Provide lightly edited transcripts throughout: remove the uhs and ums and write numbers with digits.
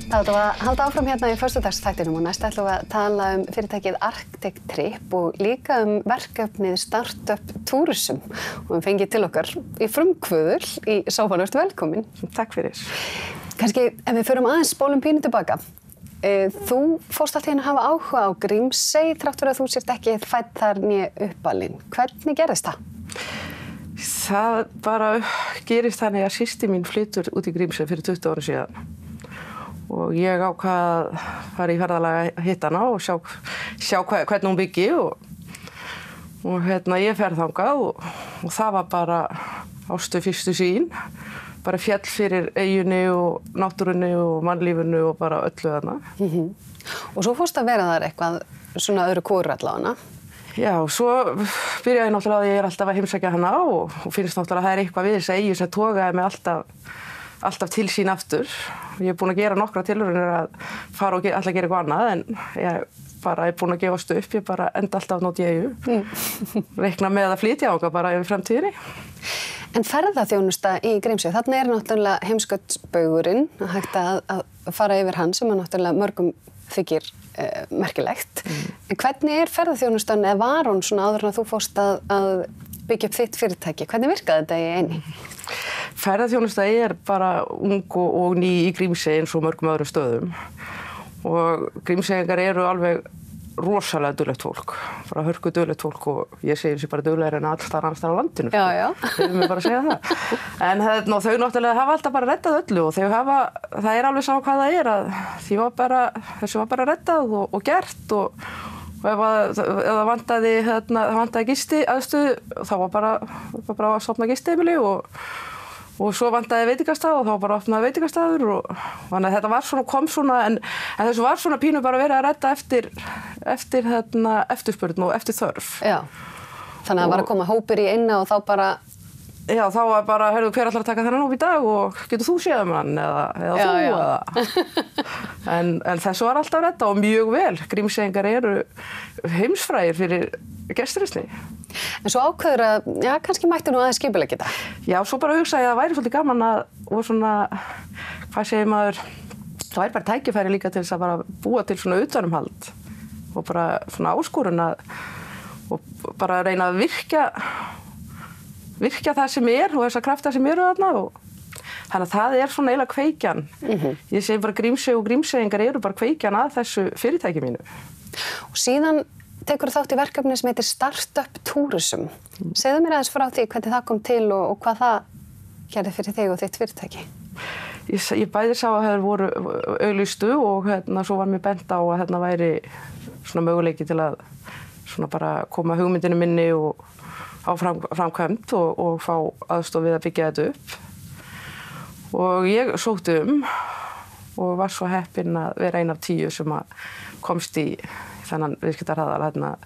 Það ætlum að halda áfram hérna í föstudagsþættinum og næst ætlum við að tala fyrirtækið Arctic Trip og líka verkefnið Startup Tourism og við fengið til okkar í frumkvöðul í sófann. Vertu velkomin. Takk fyrir. Kannski ef við förum aðeins spólum pínu tilbaka. Þú fórst allt í einu að hafa áhuga á Grímsey þrátt fyrir að þú sért ekki fædd þar né uppalin. Hvernig gerðist það? Það bara gerist þannig að systir mín flytur út í Grímsey fyrir 20 árum síðan. Og ég ákvað að fara í ferðalag að hitta hana og sjá hvernig hún byggi og ég fer þangað og það var bara ástu fyrstu sýn. Bara fjall fyrir eyjunni og náttúrunni og mannlífinu og bara öllu þarna. Og svo fórst að vera þar eitthvað svona öðru hvoru allavega. Já, svo byrjaði náttúrulega að ég alltaf að heimsækja hana og finnst náttúrulega að það eitthvað við þessa eyju sem togaði mig alltaf til sín aftur. Ég búin að gera nokkra tilraunir að fara og alltaf gera eitthvað annað en ég bara er búin að gefast upp, ég bara enda alltaf nót í eyju. Reikna með að flytja ánga bara yfir framtíðinni. En ferðaþjónusta í Grímsey, þarna náttúrulega heimskautsbaugurinn, hægt að fara yfir hann sem náttúrulega mörgum þykir merkilegt. En hvernig ferðaþjónustan eða var hún svona áður en að þú fórst að byggja upp þitt fyrirtæki? Hvernig virkaði þetta í einu? Ferðaþjónusta bara ung og ný í Grímsey eins og mörgum öðrum stöðum. Og Grímseyingar eru alveg rosalega duglegt fólk, bara hörku duglegt fólk og ég segir þessi bara duglegri en alltaf annars þar á landinu. Já, já. Við mér bara að segja það. En þau náttúrulega hafa alltaf bara reddað öllu og það alveg sama hvað það að þessu var bara reddað og gert og ef það vantaði gisti aðstöðu þá var bara að stofna gistiheimili og svo vantaði veitingastað og þá var bara að opna veitingastaður og þannig að þetta var svona, en þessu var svona pínu bara verið að redda eftir eftirspurn og eftir þörf. Já, þannig að það var að koma hópur í eina og þá bara... Já, þá var bara, hver ætlar að taka þennan hóp í dag og getur þú séð hann eða þú eða... En þessu var alltaf redda og mjög vel. Grímseyingar eru heimsfrægir fyrir gesturistni. En svo ákveður að, kannski mætti nú aðeins skipuleggja þetta. Já, svo bara hugsaði ég að það væri svolítið gaman og svona, hvað segir maður, það væri bara tækifæri líka til þess að bara búa til svona utanumhald og bara svona áskorun og bara reyna að virkja það sem og þessa krafta sem eru þarna og þannig að það svona eiginlega kveikjan. Ég segi bara Grímsey og Grímseyingar eru bara kveikjan að þessu fyrirtæki mínu. Og síðan tekur þátt í verkefni sem heitir Startup Tourism. Segðu mér aðeins frá því hvernig það kom til og hvað það gerði fyrir þig og þitt fyrirtæki. Ég bæði sá að það voru auglýstu og svo var mér bent á að væri svona möguleiki til að svona bara koma hugmyndinu minni og á framkvæmd og fá aðstoð við að byggja þetta upp. Og ég sótti og var svo heppin að vera ein af 10 sem komst í þennan viðskiptahraðal.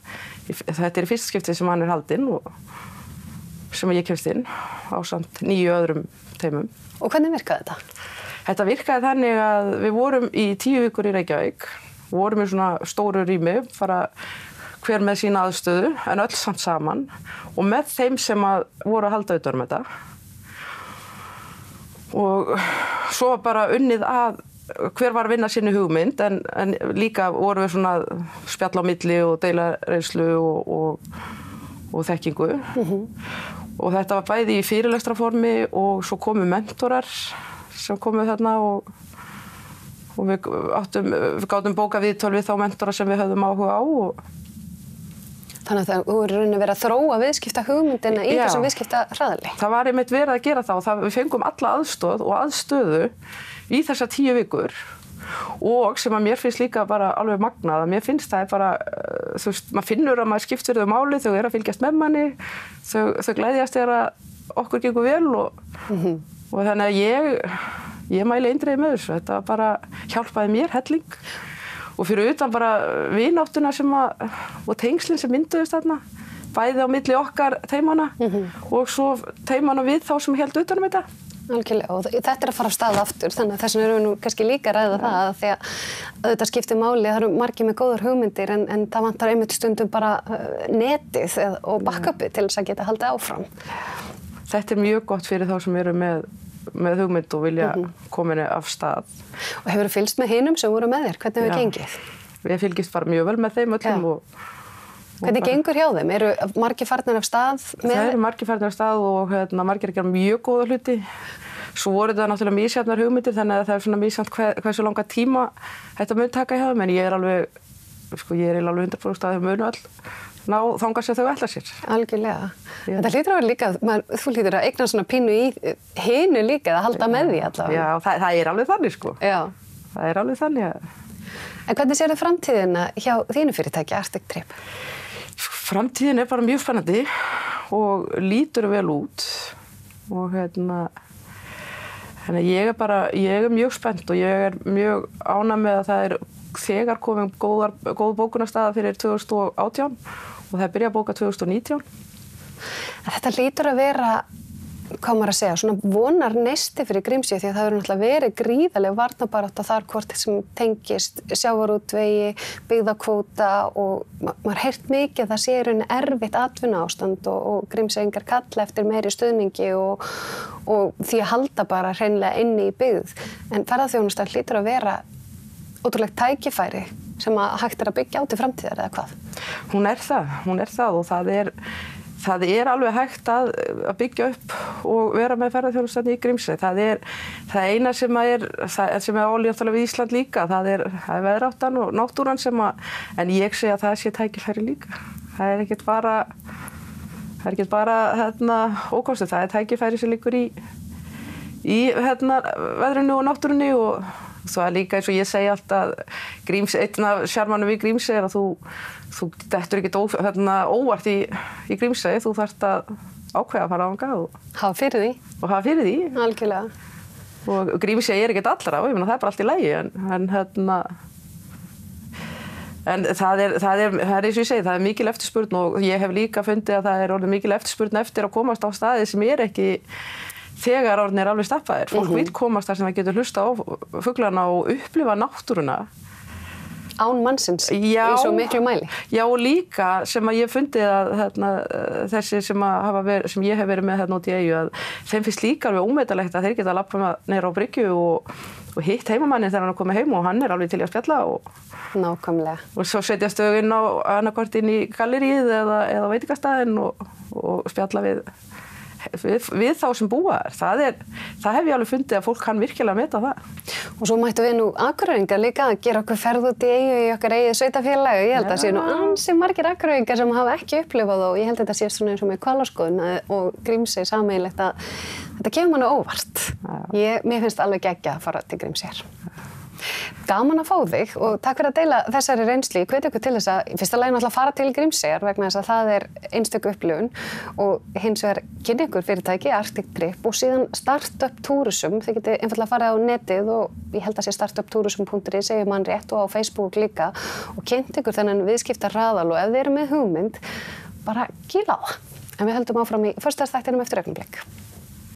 Þetta í fyrsta skipti sem hann haldinn og sem ég kemst inn ásamt 9 öðrum teimum. Og hvernig virkaði þetta? Þetta virkaði þannig að við vorum í 10 vikur í Reykjavík, vorum í svona stóru rými, bara hver með sína aðstöðu, en öll samt saman og með þeim sem voru að halda utan þetta. Og svo var bara unnið að hver var að vinna sinni hugmynd en líka voru við svona spjall á milli og deila reynslu og þekkingu. Og þetta var bæði í fyrirlestraformi og svo komu mentorar sem komu þarna og við gátum bóka viðtöl við þá mentora sem við höfðum áhuga á. Þannig að það voru rauninni verið að þróa viðskipta hugmyndina í þessum viðskiptahraðali. Það var einmitt verið að gera það og við fengum alla aðstoð og aðstöðu í þessar 10 vikur og sem að mér finnst líka bara alveg magnað að mér finnst það bara, þú veist, maður finnur að maður skiptir þau máli, þau að fylgjast með manni, þau gleðjast að okkur gengur vel og þannig að ég mæli eindregið með þessu, þetta bara hjálpaði mér helling og fyrir utan bara vináttuna og tengslin sem mynduðust þarna, bæði á milli okkar teimana og svo teimana við þá sem héldu utan þetta. Algjörlega, og þetta að fara af stað aftur, þannig að þess vegna erum við nú kannski líka að ræða það að því að þetta skiptir máli, það eru margir með góðar hugmyndir en það vantar einmitt stundum bara netið og backupið til þess að geta haldið áfram. Þetta er mjög gott fyrir þá sem eru með með hugmynd og vilja koma henni af stað. Og hefur þú fylgst með hinum sem voru með þér? Hvernig hefur gengið? Við fylgist bara mjög vel með þeim öllum. Hvernig gengur hjá þeim? Eru margir farnir af stað með? Það eru margir farnir af stað og margir að gera mjög góða hluti. Svo voru þetta náttúrulega misjafnar hugmyndir þannig að það er svona misjafnt hversu langa tíma þetta mun taka hjá þeim, en ég er alveg, ég er alveg 100% að þau munu all ná þangað sem þau ætla sér. Algjörlega. Þetta hlýtur að vera líka, þú hlýtur að eigna svona pínu í hinu líka, að halda með því allavega. Já, það er alveg þannig sko. Já. Það er alveg þannig. En hvernig sérðu framtíðina hjá þínu fyrirtæki, Arctic Trip? Framtíðin er bara mjög spennandi og lítur vel út og þannig ég er mjög spennt og ég er mjög ánægð með að það er þegar komin góð bókunarstaða fyrir 2018 og það er byrjað að bóka 2019. Þetta lítur að vera, hvað maður að segja, svona vonar neisti fyrir Grímsey því að það hefur náttúrulega verið gríðarleg varnarbarátta þar hvort sem tengist sjávarútvegi, byggðakvóta og maður heyrt mikið að það sé í rauninni erfitt atvinnuástand og Grímseyingar kalla eftir meiri stuðningi og því að halda bara hreinlega inni í byggð. En ferðaþjónustan hlýtur að vera ótrúlegt tækifæri sem að hægt er að byggja á til framtíðar eða hvað? Hún er það og það er alveg hægt að byggja upp og vera með ferðaþjónustan í Grímsey. Það eina sem er álíðanlega við Ísland líka, það er veðráttan og náttúran en ég segi að það sé tækifæri líka. Það er ekkert bara ókostið, það er tækifæri sem liggur í veðrinu og náttúrunni og svo er líka eins og ég segi alltaf einn af sjarmanum við Grímsey er að þú dettur ekkert óvart í Grímsey, þú þarft að ákveða að fara þangað og hafa fyrir því. Algjörlega. Og Grímsey er ekkert allra og ég meina það er bara allt í lagi en það er eins og ég segi, það er mikil eftirspurn og ég hef líka fundið að það er orðið mikil eftirspurn eftir að komast á staði sem er ekki þegar orðin er alveg stappaðir. Fólk vill komast þar sem það getur hlusta á fuglana og upplifa náttúruna. Án mannsins í svo miklu mæli. Já, og líka sem að ég fundið að þessi sem ég hef verið með út í eyju að þeim finnst líka alveg ómetanlegt að þeir geta labba niður á bryggju og hitt heimamannin þegar hann er komið heim og hann er alveg til að spjalla Nákvæmlega. Og svo setjast þau inn á annarkvort inn í galleríið eða veitingastaðinn og spjalla við þá sem búa þar. Það hef ég alveg fundið að fólk kann virkilega meta það. Og svo mættum við nú Akureyringar líka að gera okkur ferð út í eyju í okkar eigið sveitafélag. Ég held að sé nú ansi margir Akureyringar sem hafa ekki upplifað og ég held að þetta sé svona eins og með Hvalaskoðun og Grímsey sameiginlegt að þetta kemur manni óvart. Mér finnst alveg geggjað að fara til Grímseyjar. Gaman að fá þig og takk fyrir að deila þessari reynslu. Ég hvet ykkur til þess að í fyrsta lagi náttúrulega fara til Grímseyjar vegna þess að það er einstök upplifun og hins vegar kynni ykkur fyrirtæki Arctic Trip og síðan Startup Tourism. Þið getið einfaldlega að fara á netið og ég held að sé startuptourism.is segir mann rétt og á Facebook líka og kynnt ykkur þennan viðskiptarraðal og ef þið eru með hugmynd bara kýla á það. En við höldum áfram í föstudagsþættinum eftir augnablik.